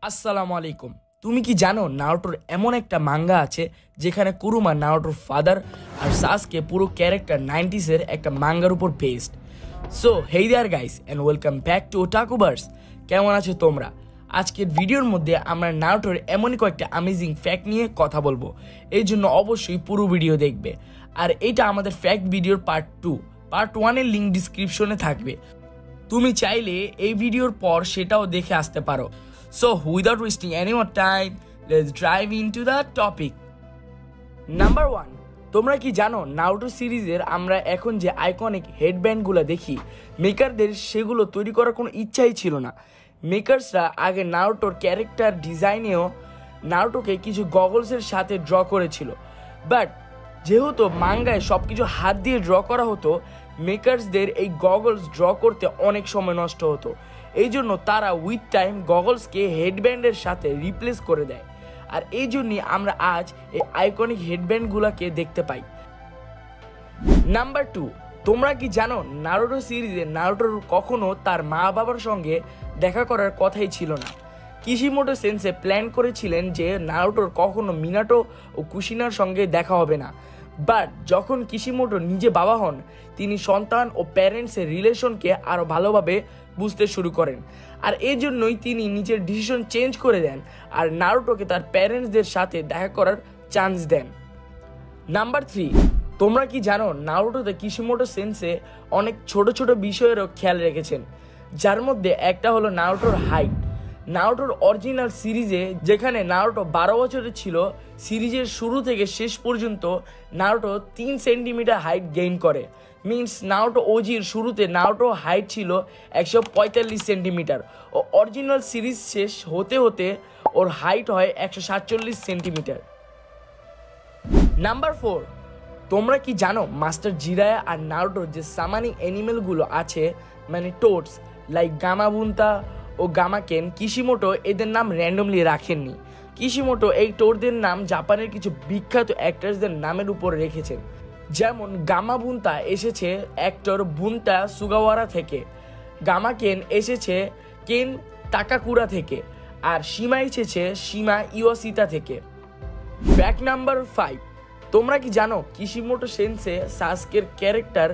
আসসালামু আলাইকুম। তুমি কি জানো নারুটোর এমন একটা মাঙ্গা আছে যেখানে কুরুমা নারুটোর ফাদার আর সাসকে পুরো ক্যারেক্টার 90s-এর একটা মাঙ্গার উপর based. So hey there guys and welcome back to Otakuverse. কেমন আছো তোমরা? আজকের ভিডিওর মধ্যে আমরা নারুটোর এমনই কয়েকটা অ্যামেজিং ফ্যাক্ট নিয়ে কথা বলবো, এই জন্য অবশ্যই পুরো ভিডিও দেখবে। আর এটা আমাদের ফ্যাক্ট ভিডিওর পার্ট 2। পার্ট 1-এর লিঙ্ক ডিসক্রিপশনে থাকবে, তুমি চাইলে এই ভিডিওর পর সেটাও দেখে আসতে পারো। So without wasting any more time, let's dive into the topic. Number 1, তোমরা কি জানো নারুটো সিরিজের আমরা এখন যে আইকনিক হেডব্যান্ডগুলো দেখি, মেকারদের সেগুলো তৈরি করার কোনো ইচ্ছাই ছিল না। মেকার্সরা আগে নারুটোর ক্যারেক্টার ডিজাইনেও নারুটোকে কিছু গগলসের সাথে ড্র করেছিল, বাট যেহেতু মাঙ্গায় সব কিছু হাত দিয়ে ড্র করা হতো, মেকার্সদের এই গগলস ড্র করতে অনেক সময় নষ্ট হতো। এই জন্য তারা উইথ টাইম গগলসকে হেডব্যান্ডের সাথে রিপ্লেস করে দেয়, আর এই জন্যই আমরা আজ এই আইকনিক হেডব্যান্ডগুলোকে দেখতে পাই। নাম্বার 2, তোমরা কি জানো নারুটো সিরিজে নারুটোর কখনো তার মা বাবার সঙ্গে দেখা করার কথাই ছিল না। কিশিমোটো সেন্সে প্ল্যান করেছিলেন যে নারুটোর কখনো মিনাটো ও কুশিনার সঙ্গে দেখা হবে না, বাট যখন কিশিমোটো নিজে বাবা হন, তিনি সন্তান ও প্যারেন্টসের রিলেশনকে আরও ভালোভাবে বুঝতে শুরু করেন, আর এই জন্যই তিনি নিজের ডিসিশন চেঞ্জ করে দেন আর নারুটোকে তার প্যারেন্টসদের সাথে দেখা করার চান্স দেন। নাম্বার 3, তোমরা কি জানো নারুটোতে কিশিমোটো সেন্সে অনেক ছোট ছোট বিষয়েরও খেয়াল রেখেছেন, যার মধ্যে একটা হলো নারুটোর হাইট। নারুটোর অরিজিনাল সিরিজে যেখানে নারুটো 12 বছরের ছিল, সিরিজের শুরু থেকে শেষ পর্যন্ত নারুটো 3 সেন্টিমিটার হাইট গেইন করে। মিনস নারুটো ওজির শুরুতে নারুটো হাইট ছিল 145 সেন্টিমিটার, ও অরিজিনাল সিরিজ শেষ হতে হতে ওর হাইট হয় 147 সেন্টিমিটার। নাম্বার 4, তোমরা কি জানো মাস্টার জিরায়া আর নারুটোর যে সামানিং অ্যানিমেলগুলো আছে, মানে টোডস লাইক গামাবুন্তা ও গামাকেন, কিশিমোটো এদের নাম র্যান্ডমলি রাখেননি। কিশিমোটো এই টোডদের নাম জাপানের কিছু বিখ্যাত অ্যাক্টার্সদের নামের উপর রেখেছেন, যেমন গামাবুন্তা এসেছে অ্যাক্টর বুন্টা সুগাওয়ারা থেকে, গামাকেন এসেছে কেন তাকাকুরা থেকে, আর সীমা এসেছে সীমা ইওসিতা থেকে। ফ্যাক্ট নাম্বার 5, তোমরা কি জানো কিশিমোটো সেন্সে সাসকের ক্যারেক্টার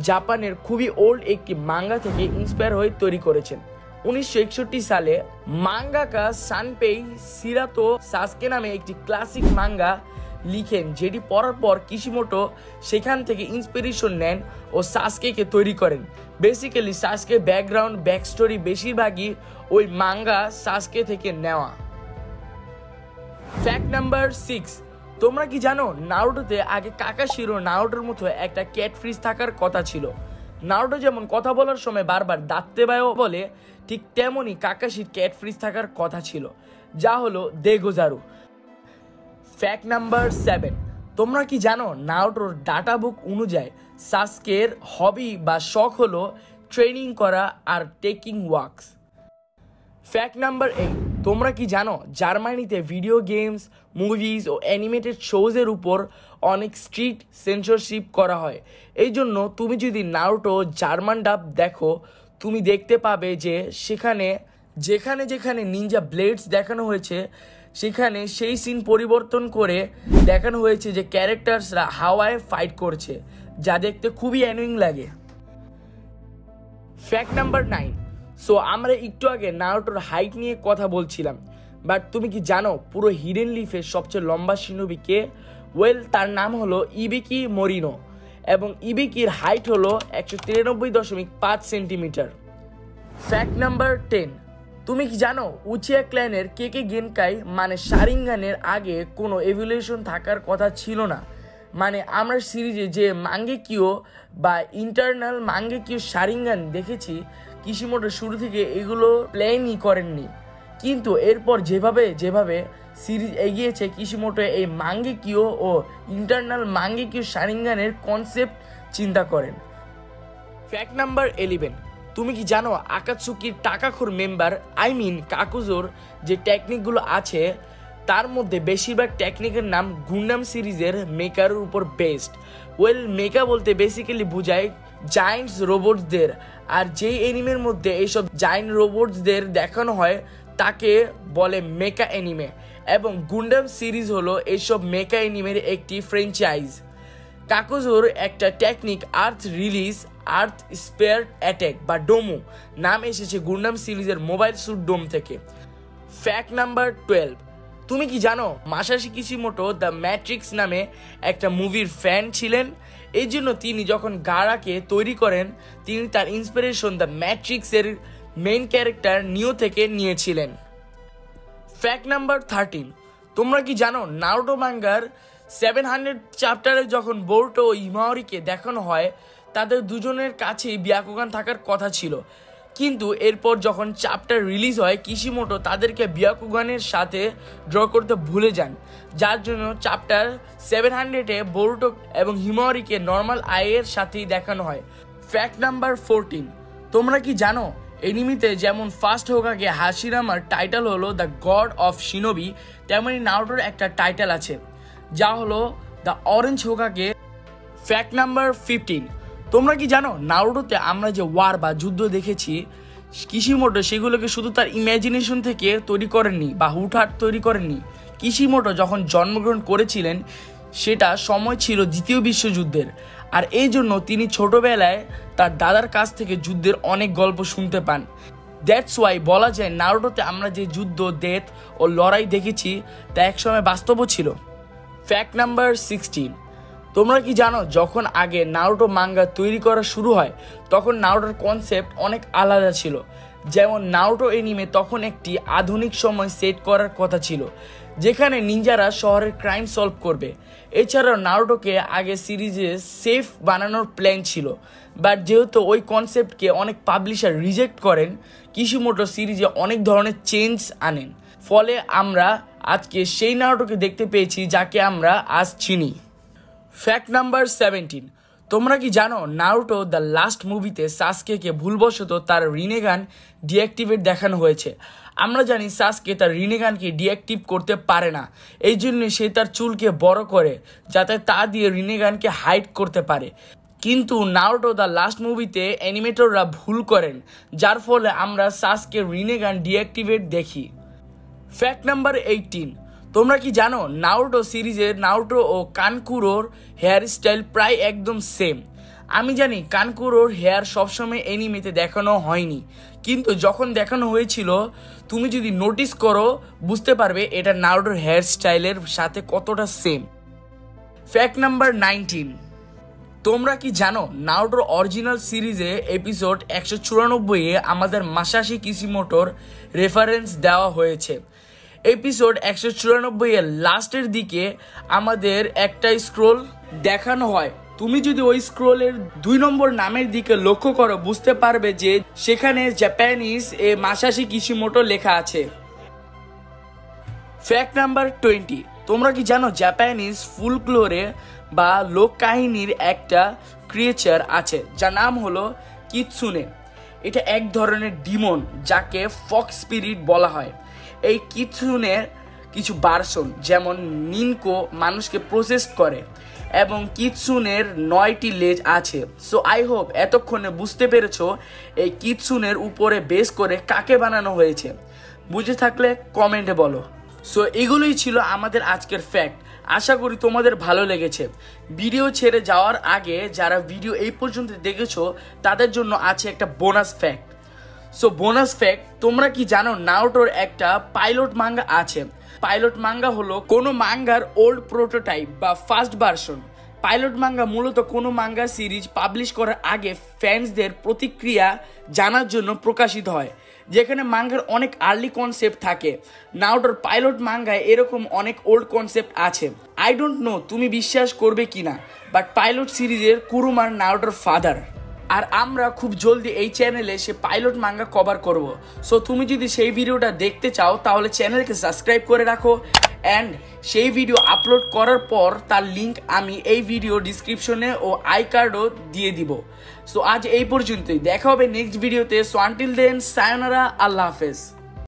জাপানের খুবই ওল্ড একটি মাঙ্গা থেকে ইন্সপায়ার হয়ে তৈরি করেছেন। 1961 সালে মাঙ্গাকা সানপেই সিরাতো সাসকে নামে একটি ক্লাসিক মাঙ্গা লিখেন, যেটি পড়ার পর কিশিমোটো সেখান থেকে ইন্সপিরেশন নেন ও সাসকেকে তৈরি করেন। বেসিক্যালি সাসকে ব্যাকগ্রাউন্ড ব্যাক স্টোরি বেশিরভাগই ওই মাঙ্গা সাসকে থেকে নেওয়া। ফ্যাক্ট নাম্বার 6, তোমরা কি জানো নারুটোতে আগে কাকাশিরো নারুটোর মতো একটা ক্যাট ফ্রিজ থাকার কথা ছিল। নারুটো যেমন কথা বলার সময় বারবার দাত্তেবায়ও বলে, ঠিক তেমনই কাকাশির ক্যাট ফ্রিজ থাকার কথা ছিল, যা হলো দেগোজারু। ফ্যাক্ট নাম্বার 7, তোমরা কি জানো নারুটোর ডাটা বুক অনুযায়ী সাসকের হবি বা শখ হলো ট্রেনিং করা are taking walks. Fact number 8, তোমরা কি জানো জার্মানিতে ভিডিও গেমস, মুভিজ ও অ্যানিমেটেড শোজের উপর অনেক স্ট্রিক্ট সেন্সরশিপ করা হয়। এই জন্য তুমি যদি নারুটো জার্মান ডাব দেখো, তুমি দেখতে পাবে যে সেখানে যেখানে যেখানে নিনজা ব্লেডস দেখানো হয়েছে, সেখানে সেই সিন পরিবর্তন করে দেখানো হয়েছে যে ক্যারেক্টার্সরা হাওয়ায় ফাইট করছে, যা দেখতে খুবই অ্যানোয়িং লাগে। ফ্যাক্ট নাম্বার 9, সো আমরা একটু আগে নারুটোর হাইট নিয়ে কথা বলছিলাম, বাট তুমি কি জানো পুরো হিডেন লিফের সবচেয়ে লম্বা শিনোবি কে? ওয়েল, তার নাম হলো ইবিকি মোরিনো, এবং ইবিকির হাইট হলো 193.5 সেন্টিমিটার। ফ্যাক্ট নাম্বার 10, তুমি কি জানো উচিয়া ক্ল্যানের কেকে গেনকাই মানে শারিঙ্গানের আগে কোনো এভলিউশন থাকার কথা ছিল না। মানে আমরা সিরিজে যে মাঙ্গেকিও বা ইন্টারনাল মাঙ্গেকিও শারিঙ্গান দেখেছি, কিশিমোটো শুরু থেকে এগুলো প্ল্যানই করেননি, কিন্তু এরপর যেভাবে যেভাবে সিরিজ এগিয়েছে, কিশিমোটো এই মাঙ্গেকিও ও ইন্টারনাল মাঙ্গেকিও শারিঙ্গানের কনসেপ্ট চিন্তা করেন। ফ্যাক্ট নাম্বার 11, তুমি কি জানো আকাতসুকির টাকাখোর মেম্বার কাকুজোর যে টেকনিকগুলো আছে, তার মধ্যে বেশিরভাগ টেকনিকের নাম গুন্ডাম সিরিজের মেকারের উপর বেসড। ওয়েল, মেকা বলতে বেসিক্যালি বোঝায় জায়ান্টস রোবটসদের, আর যেই এনিমের মধ্যে এইসব জায়ান্ট রোবটসদের দেখানো হয় তাকে বলে মেকা অ্যানিমে, এবং গুন্ডাম সিরিজ হলো এইসব মেকা অ্যানিমের একটি ফ্র্যাঞ্চাইজ। কাকুজোর একটা টেকনিক আর্থ রিলিজ আর্থ স্পেয়ার অ্যাটাক বা ডোমো নাম এসেছে গুন্ডাম সিরিজের মোবাইল স্যুট ডোম থেকে। ফ্যাক্ট নাম্বার 12, তুমি কি জানো মাসাশি কিশিমোটো দ্য ম্যাট্রিক্স নামে একটা মুভির ফ্যান ছিলেন? এই জন্য তিনি যখন গারাকে তৈরি করেন তিনি তার ইন্সপিরেশন দ্য ম্যাট্রিক্সের মেইন ক্যারেক্টার নিও থেকে নিয়েছিলেন। ফ্যাক্ট নাম্বার 13, তোমরা কি জানো নারুটো মাঙ্গার 700 চ্যাপ্টারে যখন বোরুটো ও ইমাওরিকে দেখানো হয় তাদের দুজনের কাছেই ব্যাকুগান থাকার কথা ছিল, কিন্তু এরপর যখন চ্যাপ্টার রিলিজ হয় কিশিমোটো তাদেরকে ব্যাকুগানের সাথে ড্র করতে ভুলে যান, যার জন্য চ্যাপ্টার 700-এ বোরুটো এবং হিমাওরিকে নর্মাল আইয়ের সাথেই দেখানো হয়। ফ্যাক্ট নাম্বার 14, তোমরা কি জানো এনিমিতে যেমন ফার্স্ট হোকাগে হাশিরামার টাইটেল হলো দ্য গড অফ শিনোবি, তেমনি নারুটোর একটা টাইটেল আছে যা হলো দ্য অরেঞ্জ হোকাগে। ফ্যাক্ট নাম্বার 15, তোমরা কি জানো নারুটোতে আমরা যে ওয়ার বা যুদ্ধ দেখেছি কিশিমোটো সেগুলোকে শুধু তার ইমাজিনেশন থেকে তৈরি করেননি বা হুটহাট তৈরি করেননি। কিশিমোটো যখন জন্মগ্রহণ করেছিলেন সেটা সময় ছিল দ্বিতীয় বিশ্বযুদ্ধের, আর এই জন্য তিনি ছোটবেলায় তার দাদার কাছ থেকে যুদ্ধের অনেক গল্প শুনতে পান। দ্যাটস ওয়াই বলা যায় নারুটোতে আমরা যে যুদ্ধ, ডেথ ও লড়াই দেখেছি তা একসময় বাস্তবও ছিল। ফ্যাক্ট নাম্বার 16, তোমরা কি জানো যখন আগে নারুটো মাঙ্গা তৈরি করা শুরু হয় তখন নারুটোর কনসেপ্ট অনেক আলাদা ছিল। যেমন নারুটো এনিমে তখন একটি আধুনিক সময় সেট করার কথা ছিল যেখানে নিনজারা শহরের ক্রাইম সলভ করবে। এছাড়াও নারুটোকে আগে সিরিজে সেফ বানানোর প্ল্যান ছিল, বাট যেহেতু ওই কনসেপ্টকে অনেক পাবলিশার রিজেক্ট করেন কিশিমোটো সিরিজে অনেক ধরনের চেঞ্জ আনেন, ফলে আমরা আজকে সেই নারুটোকে দেখতে পেয়েছি যাকে আমরা আজ চিনি। ফ্যাক্ট নাম্বার 17, তোমরা কি জানো নারুটো দ্য লাস্ট মুভিতে সাসকেকে ভুলবশত তার রিনেগান ডিঅ্যাক্টিভেট দেখানো হয়েছে। আমরা জানি সাসকে তার রিনেগানকে ডিঅ্যাক্টিভ করতে পারে না, এই জন্য সে তার চুলকে বড় করে যাতে তা দিয়ে রিনেগানকে হাইড করতে পারে, কিন্তু নারুটো দ্য লাস্ট মুভিতে অ্যানিমেটররা ভুল করেন যার ফলে আমরা সাসকে রিনেগান ডিঅ্যাক্টিভেট দেখি। ফ্যাক্ট নাম্বার 18, তোমরা কি জানো নারুটো সিরিজের নারুটো ও কানকুরোর হেয়ার স্টাইল প্রায় একদম সেম। আমি জানি কানকুরোর হেয়ার সবসময় এনিমেতে দেখানো হয়নি, কিন্তু যখন দেখানো হয়েছিল তুমি যদি নোটিস করো বুঝতে পারবে এটা নারুটোর হেয়ার স্টাইলের সাথে কতটা সেম। ফ্যাক্ট নাম্বার 19, তোমরা কি জানো নারুটোর অরিজিনাল সিরিজে এপিসোড 194-এ আমাদের মাসাশি কিশিমোটোর রেফারেন্স দেওয়া হয়েছে। এপিসোড 194-এর লাস্টের দিকে আমাদের একটা স্ক্রোল দেখানো হয়, তুমি যদি ওই স্ক্রোলের 2 নম্বর নামের দিকে লক্ষ্য করো বুঝতে পারবে যে সেখানে জাপানিজ মাসাশি কিশিমোটো লেখা আছে। ফ্যাক্ট নাম্বার 20, তোমরা কি জানো জাপানিজ ফুলক্লোরে বা লোক কাহিনীর একটা ক্রিয়েচার আছে যার নাম হলো কিৎসুনে। এটা এক ধরনের ডিমন যাকে ফক্স স্পিরিট বলা হয়। এই কিৎসুনের কিছু ভার্সন যেমন নিনকো মানুষকে প্রসেস করে এবং কিৎসুনের 9টি লেজ আছে। সো আই হোপ এতক্ষণে বুঝতে পেরেছো এই কিৎসুনের উপরে বেস করে কাকে বানানো হয়েছে। বুঝে থাকলে কমেন্টে বলো। সো এগুলোই ছিল আমাদের আজকের ফ্যাক্ট। আশা করি তোমাদের ভালো লেগেছে। ভিডিও ছেড়ে যাওয়ার আগে যারা ভিডিও এই পর্যন্ত দেখেছো তাদের জন্য আছে একটা bonus fact. So bonus fact, তোমরা কি জানো নারুটোর একটা পাইলট মাঙ্গা আছে। পাইলট মাঙ্গা হলো কোনো মাঙ্গার ওল্ড প্রোটোটাইপ বা ফার্স্ট ভার্সন। পাইলট মাঙ্গা মূলত কোনো মাঙ্গা সিরিজ পাবলিশ করার আগে ফ্যান্সদের প্রতিক্রিয়া জানার জন্য প্রকাশিত হয়, যেখানে মাঙ্গার অনেক আর্লি কনসেপ্ট থাকে। নারুটোর পাইলট মাঙ্গায় এরকম অনেক ওল্ড কনসেপ্ট আছে। আই ডোন্ট নো তুমি বিশ্বাস করবে কিনা, বাট পাইলট সিরিজের কুরুমার নারুটোর ফাদার। আর আমরা খুব জলদি এই চ্যানেলে সে পাইলট মাঙ্গা কভার করব। সো তুমি যদি সেই ভিডিওটা দেখতে চাও তাহলে চ্যানেলকে সাবস্ক্রাইব করে রাখো, অ্যান্ড সেই ভিডিও আপলোড করার পর তার লিঙ্ক আমি এই ভিডিও ডিসক্রিপশনে ও আই কার্ডও দিয়ে দিব। সো আজ এই পর্যন্তই, দেখা হবে নেক্সট ভিডিওতে। সো আনটিল দেন সায়োনারা, আল্লাহ হাফেজ।